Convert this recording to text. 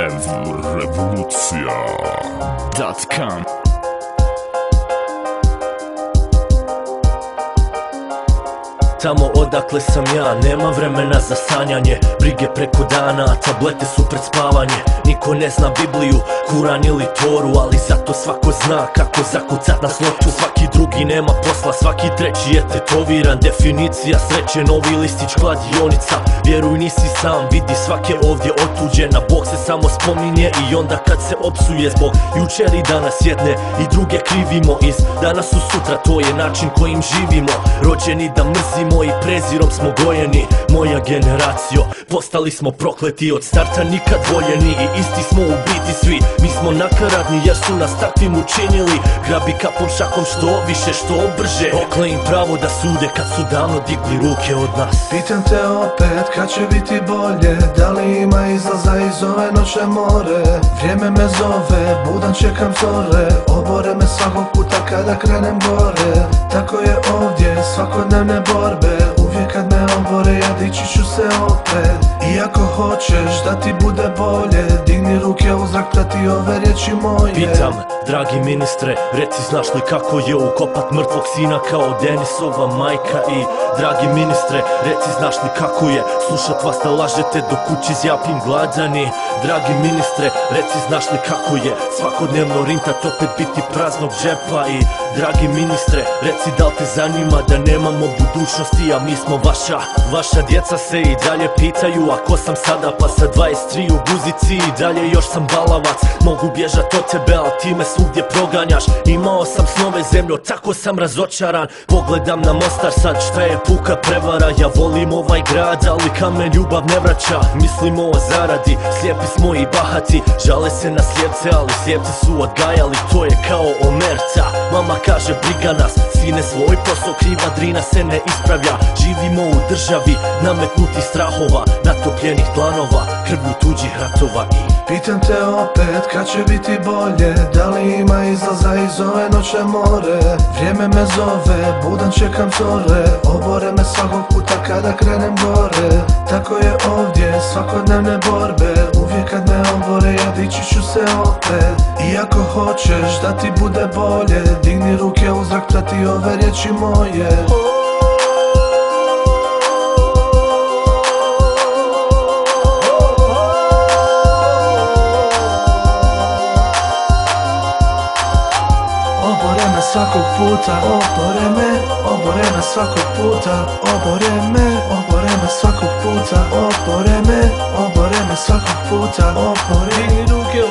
Evrevolucija.com. Tamo odakle sam ja, nema vremena za sanjanje. Brige preko dana, a tablete su pred spavanje. Niko ne zna Bibliju, Kuran ili Toru, ali zato svako zna kako zakucat na slotu. Svaki drugi nema posla, svaki treći je tetoviran. Definicija sreće, novi listić, kladionica. Vjeruj nisi sam, vidi svake ovdje otuđena. Bog se samo spominje i onda kad se opsuje zbog jučer i danas jedne i druge krivimo. Iz danas u sutra, to je način kojim živimo. Rođeni da mrzimo i prezirom smo gojeni. Moja generacijo, postali smo prokleti, od starta nikad voljeni i isti smo u biti svi. Mi smo nakaradni jer su nas takvim učinili. Grabi kapom šakom što više, što brže. Okle im pravo da sude kad su davno digli ruke od nas. Pitam te opet kad će biti bolje, da li ima izlaza iz ove noćne more. Vrijeme me zove, budan čekam zore, obore me svakog puta kada krenem gore. Tako je ovdje, svakodnevne borbe, uvijek kad me obore ja dići ću se opet. I ako hoćeš da ti bude bolje, digni ruke u zrak, prati ove riječi moje. Pitam, dragi ministre, reci znaš li kako je ukopat mrtvog sina kao Denisova majka. I dragi ministre, reci znaš li kako je slušat vas da lažete dok kući zjapim gladani. Dragi ministre, reci znaš li kako je svakodnevno rintat opet biti praznog džepa. I dragi ministre, reci da li te zanima da nemamo budućnosti, a mi smo vaša djeca se i dalje pitaju, a ko sam sada, pa sa 23 u guzici i dalje još sam balavac. Mogu bježat od tebe, al ti me svugdje proganjaš. Imao sam snove zemljo, tako sam razočaran. Pogledam na Mostar sad, šta je puka prevara. Ja volim ovaj grad, ali kamen ljubav ne vraća. Mislimo o zaradi, slijepi smo i bahati. Žale se na slijepce, ali slijepci su odgajali. To je kao omerca, mama kaže briga nas. Sine svoj posao, kriva drina se ne ispravlja. Živimo u državi nametnutih strahova, natopljenih planova, krvlju tuđih ratova. I pitam te opet kad će biti bolje, da li ima izlaza iz ove noćne more. Vrijeme me zove, budan čekam zore, obore me svakog puta kada krenem gore. Tako je ovdje, svakodnevne borbe, uvijek kad me obore ja dići ću se opet. I ako hoćeš da ti bude bolje, digni ruke u zrak, prati ove riječi moje. Obore me svakog puta, obore me svakog puta, obore me svakog puta, obore me svakog puta, obore ruke